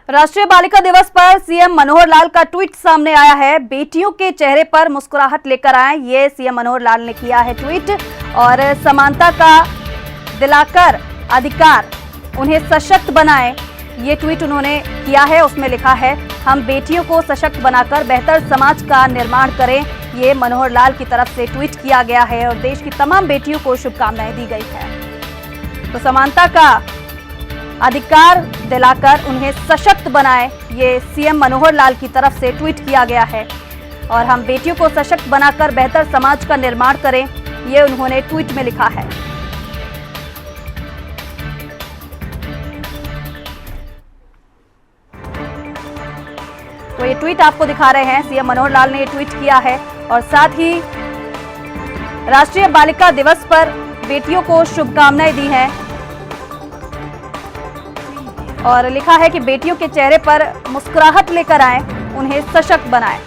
राष्ट्रीय बालिका दिवस पर सीएम मनोहर लाल का ट्वीट सामने आया है। बेटियों के चेहरे पर मुस्कुराहट लेकर आए, ये सीएम मनोहर लाल ने किया है ट्वीट। और समानता का दिलाकर अधिकार, उन्हें सशक्त बनाएं, ये ट्वीट उन्होंने किया है। उसमें लिखा है, हम बेटियों को सशक्त बनाकर बेहतर समाज का निर्माण करें। ये मनोहर लाल की तरफ से ट्वीट किया गया है और देश की तमाम बेटियों को शुभकामनाएं दी गई है। तो समानता का अधिकार दिलाकर उन्हें सशक्त बनाएं, ये सीएम मनोहर लाल की तरफ से ट्वीट किया गया है। और हम बेटियों को सशक्त बनाकर बेहतर समाज का निर्माण करें, ये उन्होंने ट्वीट में लिखा है। तो ये ट्वीट आपको दिखा रहे हैं, सीएम मनोहर लाल ने ये ट्वीट किया है। और साथ ही राष्ट्रीय बालिका दिवस पर बेटियों को शुभकामनाएं दी हैं और लिखा है कि बेटियों के चेहरे पर मुस्कुराहट लेकर आएं, उन्हें सशक्त बनाएं।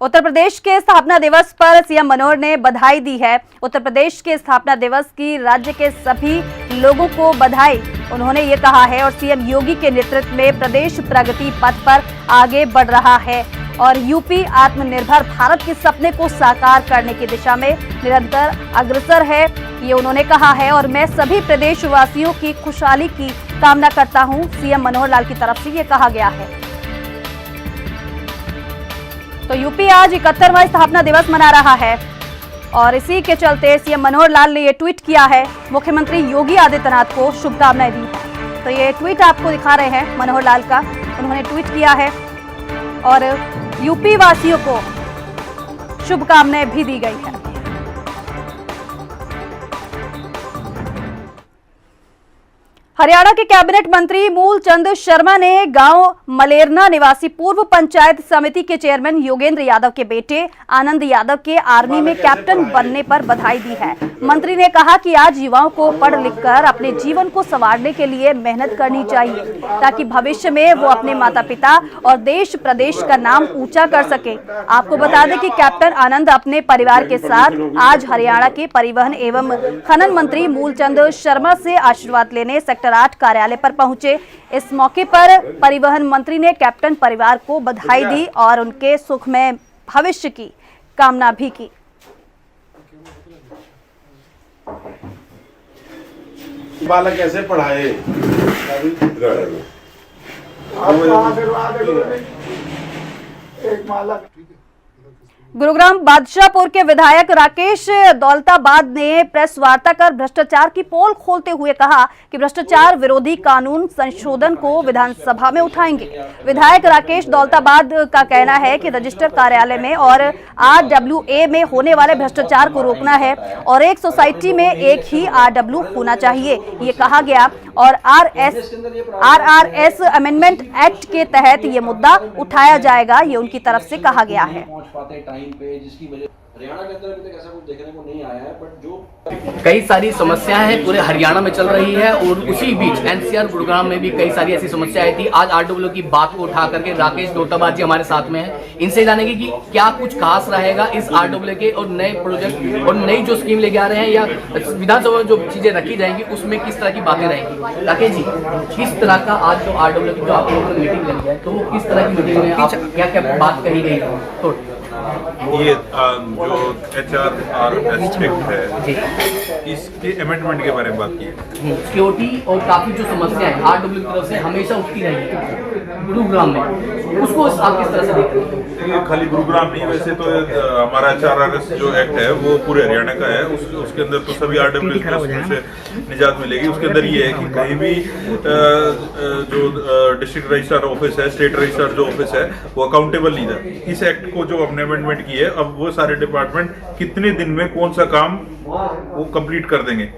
उत्तर प्रदेश के स्थापना दिवस पर सीएम मनोहर ने बधाई दी है। उत्तर प्रदेश के स्थापना दिवस की राज्य के सभी लोगों को बधाई उन्होंने ये कहा है। और सीएम योगी के नेतृत्व में प्रदेश प्रगति पथ पर आगे बढ़ रहा है और यूपी आत्मनिर्भर भारत के सपने को साकार करने की दिशा में निरंतर अग्रसर है, ये उन्होंने कहा है। और मैं सभी प्रदेशवासियों की खुशहाली की कामना करता हूं, सीएम मनोहर लाल की तरफ से ये कहा गया है। तो यूपी आज 71वां स्थापना दिवस मना रहा है और इसी के चलते सीएम मनोहर लाल ने ये ट्वीट किया है, मुख्यमंत्री योगी आदित्यनाथ को शुभकामनाएं दी हैं। तो ये ट्वीट आपको दिखा रहे हैं मनोहर लाल का, उन्होंने ट्वीट किया है और यूपी वासियों को शुभकामनाएं भी दी गई है। हरियाणा के कैबिनेट मंत्री मूलचंद शर्मा ने गांव मलेरना निवासी पूर्व पंचायत समिति के चेयरमैन योगेंद्र यादव के बेटे आनंद यादव के आर्मी में कैप्टन बनने पर बधाई दी है। मंत्री ने कहा कि आज युवाओं को पढ़ लिखकर अपने जीवन को संवारने के लिए मेहनत करनी चाहिए ताकि भविष्य में वो अपने माता पिता और देश प्रदेश का नाम ऊंचा कर सके। आपको बता दें कि कैप्टन आनंद अपने परिवार के साथ आज हरियाणा के परिवहन एवं खनन मंत्री मूलचंद शर्मा से आशीर्वाद लेने सेक्टर 8 कार्यालय पर पहुंचे। इस मौके पर परिवहन मंत्री ने कैप्टन परिवार को बधाई दी और उनके सुखमय भविष्य की कामना भी की। बालक कैसे पढ़ाए गुरुग्राम बादशाहपुर के विधायक राकेश दौलताबाद ने प्रेस वार्ता कर भ्रष्टाचार की पोल खोलते हुए कहा कि भ्रष्टाचार विरोधी कानून संशोधन को विधानसभा में उठाएंगे। विधायक राकेश दौलताबाद का कहना है कि रजिस्टर कार्यालय में और RWA में होने वाले भ्रष्टाचार को रोकना है और एक सोसाइटी में एक ही RW होना चाहिए, ये कहा गया। और RRS अमेंडमेंट एक्ट के तहत ये मुद्दा उठाया जाएगा, ये उनकी तरफ से कहा गया है। हरियाणा के अंदर अभी तक ऐसा कुछ देखने को नहीं आया है, बट जो कई सारी समस्याएं हैं पूरे हरियाणा में चल रही है और उसी बीच NCR गुरुग्राम में भी कई सारी ऐसी समस्याएं थी। आज RW की बात को उठा करके राकेश दौलताबाद जी हमारे साथ में हैं, इनसे जानेंगे कि क्या कुछ खास रहेगा इस RW के और नए प्रोजेक्ट और नई जो स्कीम लेके आ रहे हैं या विधानसभा में जो चीजें रखी जाएंगी उसमें किस तरह की बातें रहेंगी। राकेश जी, किस तरह का आज जो RW की जो आप लोगों ने मीटिंग लगी है तो वो किस तरह की मीटिंग में आप क्या क्या बात कही गई तो ये जो HRRS एक्ट है इसके अमेंडमेंट के बारे में बात की है। सिक्योरिटी और काफी जो समस्याएं RW की तरफ से हमेशा उठती रही है गुरुग्राम में, उसको आप किस तरह से देखते हैं? खाली गुरुग्राम नहीं, वैसे तो हमारा HRRS जो एक्ट है वो पूरे हरियाणा का है। उसके अंदर तो सभी RW को उसमें से निजात मिलेगी। उसके अंदर ये है कि कहीं भी जो डिस्ट्रिक्ट रजिस्ट्रार ऑफिस है, स्टेट रजिस्ट्रार जो ऑफिस है, वो अकाउंटेबल लीडर। इस एक्ट को जो हमने अमेंडमेंट की है, अब वो सारे डिपार्टमेंट कितने दिन में कौन सा काम वो कंप्लीट कर देंगे।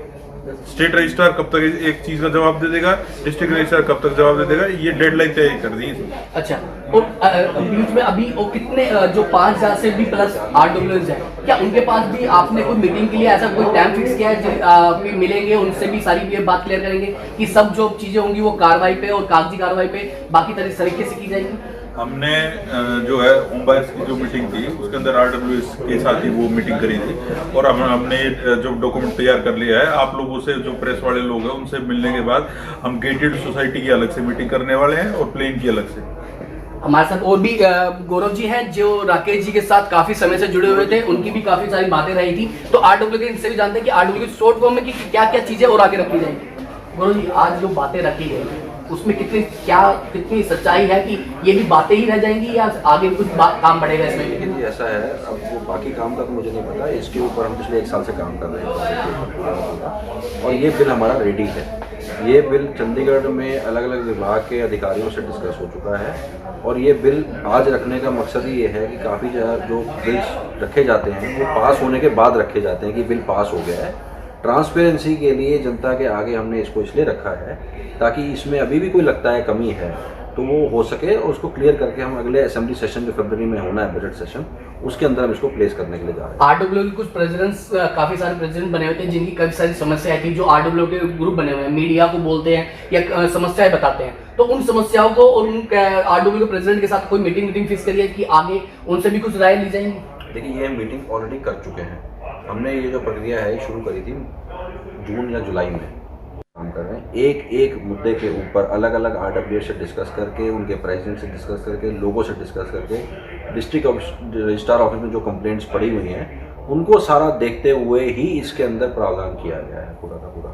स्टेट रजिस्ट्रार कब तक एक चीज का जवाब दे देगा, डिस्ट्रिक्ट रजिस्ट्रार कब तक जवाब दे देगा, ये डेडलाइन तय कर दी है। अच्छा, और बीच में अभी वो कितने जो 5000 से भी प्लस RWs है, क्या उनके पास भी आपने कोई मीटिंग के लिए ऐसा कोई टाइम फिक्स किया है? मिलेंगे उनसे भी सारी ये बात क्लियर करेंगे कि सब जो चीजें होंगी वो कार्रवाई पे और कागजी कार्रवाई पे बाकी तरीके से की जाएगी। हमने जो है ओमबायस की जो मीटिंग थी उसके अंदर RWS के साथ ही वो मीटिंग करी थी और हमने जो डॉक्यूमेंट तैयार कर लिया है। आप लोगों से जो प्रेस वाले लोग हैं उनसे मिलने के बाद हम गेटेड सोसाइटी की अलग से मीटिंग करने वाले हैं और प्लेन की अलग से। हमारे साथ और भी गौरव जी हैं जो राकेश जी के साथ काफी समय से जुड़े हुए थे, उनकी भी काफी सारी बातें रही थी। तो RWS के इनसे भी जानते हैं कि RWS की शॉर्ट फॉर्म में क्या क्या चीजें और आगे रखी जाएंगी। गौरव जी, आज जो बातें रखी गई उसमें कितनी सच्चाई है कि ये भी बातें ही रह जाएंगी या आगे भी कुछ काम बढ़ेगा इसमें? लेकिन ऐसा है, अब वो बाकी काम का तो मुझे नहीं पता, इसके ऊपर हम पिछले 1 साल से काम कर रहे हैं और ये बिल हमारा रेडी है। ये बिल चंडीगढ़ में अलग अलग विभाग के अधिकारियों से डिस्कस हो चुका है और ये बिल आज रखने का मकसद ही ये है कि काफ़ी जो बिल्स रखे जाते हैं वो पास होने के बाद रखे जाते हैं कि बिल पास हो गया है। ट्रांसपेरेंसी के लिए जनता के आगे हमने इसको इसलिए रखा है ताकि इसमें अभी भी कोई लगता है कमी है तो वो हो सके और उसको क्लियर करके हम अगले असेंबली सेशन जो फरवरी में होना है बजट सेशन, उसके अंदर हम इसको प्लेस करने के लिए जा रहे हैं। RWS के कुछ प्रेसिडेंट्स, काफी सारे प्रेसिडेंट बने हुए थे जिनकी काफी सारी समस्याएं थी, जो RWS के ग्रुप बने हुए हैं, मीडिया को बोलते हैं या समस्याएं बताते हैं, तो उन समस्याओं को और उन RWS के प्रेसिडेंट के साथ कोई मीटिंग फिक्स करिए कि आगे उनसे भी कुछ राय ली जाएंगी। देखिए, ये मीटिंग ऑलरेडी कर चुके हैं। हमने ये जो प्रक्रिया है शुरू करी थी जून या जुलाई में काम कर रहे हैं। एक मुद्दे के ऊपर अलग अलग RWS से डिस्कस करके, उनके प्रेसिडेंट से डिस्कस करके, लोगों से डिस्कस करके, डिस्ट्रिक्ट रजिस्ट्रार ऑफिस में जो कंप्लेंट्स पड़ी हुई हैं उनको सारा देखते हुए ही इसके अंदर प्रावधान किया गया है पूरा का पूरा।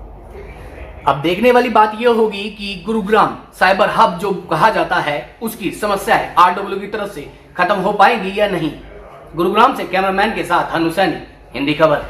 अब देखने वाली बात यह होगी कि गुरुग्राम साइबर हब जो कहा जाता है उसकी समस्याएं RWS की तरफ से खत्म हो पाएंगी या नहीं। गुरुग्राम से कैमरामैन के साथ हनु सैनी, हिंदी खबर।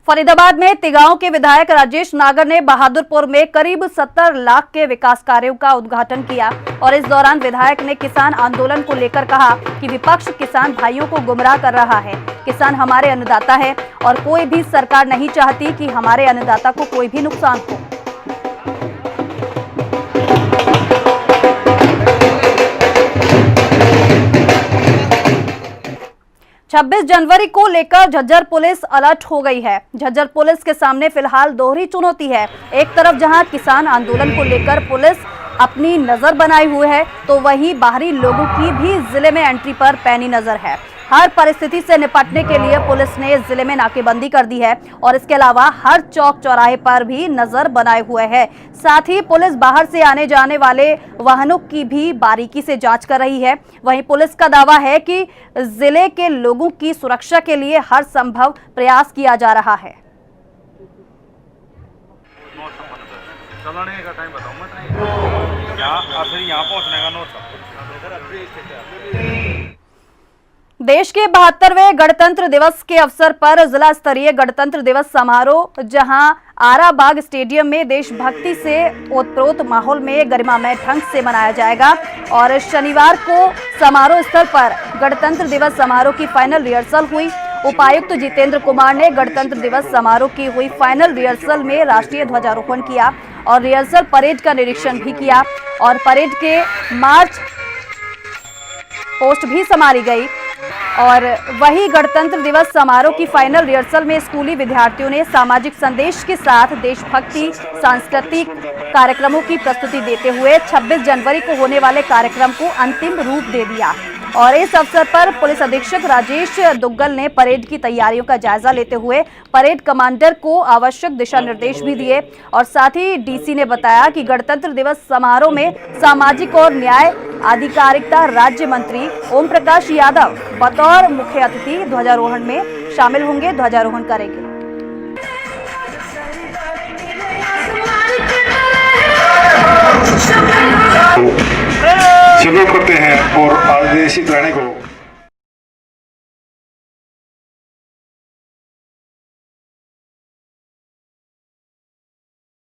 फरीदाबाद में तिगांव के विधायक राजेश नागर ने बहादुरपुर में करीब 70 लाख के विकास कार्यों का उद्घाटन किया और इस दौरान विधायक ने किसान आंदोलन को लेकर कहा कि विपक्ष किसान भाइयों को गुमराह कर रहा है। किसान हमारे अन्नदाता है और कोई भी सरकार नहीं चाहती कि हमारे अन्नदाता को कोई भी नुकसान हो। 26 जनवरी को लेकर झज्जर पुलिस अलर्ट हो गई है। झज्जर पुलिस के सामने फिलहाल दोहरी चुनौती है। एक तरफ जहां किसान आंदोलन को लेकर पुलिस अपनी नजर बनाए हुए है, तो वहीं बाहरी लोगों की भी जिले में एंट्री पर पैनी नजर है। हर परिस्थिति से निपटने के लिए पुलिस ने जिले में नाकेबंदी कर दी है और इसके अलावा हर चौक चौराहे पर भी नजर बनाए हुए है। साथ ही पुलिस बाहर से आने जाने वाले वाहनों की भी बारीकी से जांच कर रही है। वहीं पुलिस का दावा है कि जिले के लोगों की सुरक्षा के लिए हर संभव प्रयास किया जा रहा है। चलाने का टाइम बताऊं मैं यहाँ पहुँचने का नोट। देश के 72वें गणतंत्र दिवस के अवसर पर जिला स्तरीय गणतंत्र दिवस समारोह जहां आराबाग स्टेडियम में देशभक्ति से ओतप्रोत माहौल में गरिमामय ढंग से मनाया जाएगा और शनिवार को समारोह स्थल पर गणतंत्र दिवस समारोह की फाइनल रिहर्सल हुई। उपायुक्त जितेंद्र कुमार ने गणतंत्र दिवस समारोह की हुई फाइनल रिहर्सल में राष्ट्रीय ध्वजारोहण किया और रिहर्सल परेड का निरीक्षण भी किया और परेड के मार्च पोस्ट भी संभाली गई। और वही गणतंत्र दिवस समारोह की फाइनल रिहर्सल में स्कूली विद्यार्थियों ने सामाजिक संदेश के साथ देशभक्ति सांस्कृतिक कार्यक्रमों की प्रस्तुति देते हुए 26 जनवरी को होने वाले कार्यक्रम को अंतिम रूप दे दिया। और इस अवसर पर पुलिस अधीक्षक राजेश दुग्गल ने परेड की तैयारियों का जायजा लेते हुए परेड कमांडर को आवश्यक दिशा निर्देश भी दिए और साथ ही डीसी ने बताया कि गणतंत्र दिवस समारोह में सामाजिक और न्याय आधिकारिकता राज्य मंत्री ओम प्रकाश यादव बतौर मुख्य अतिथि ध्वजारोहण में शामिल होंगे, ध्वजारोहण करेंगे। सल्यूट करते हैं और आदेशित रहने को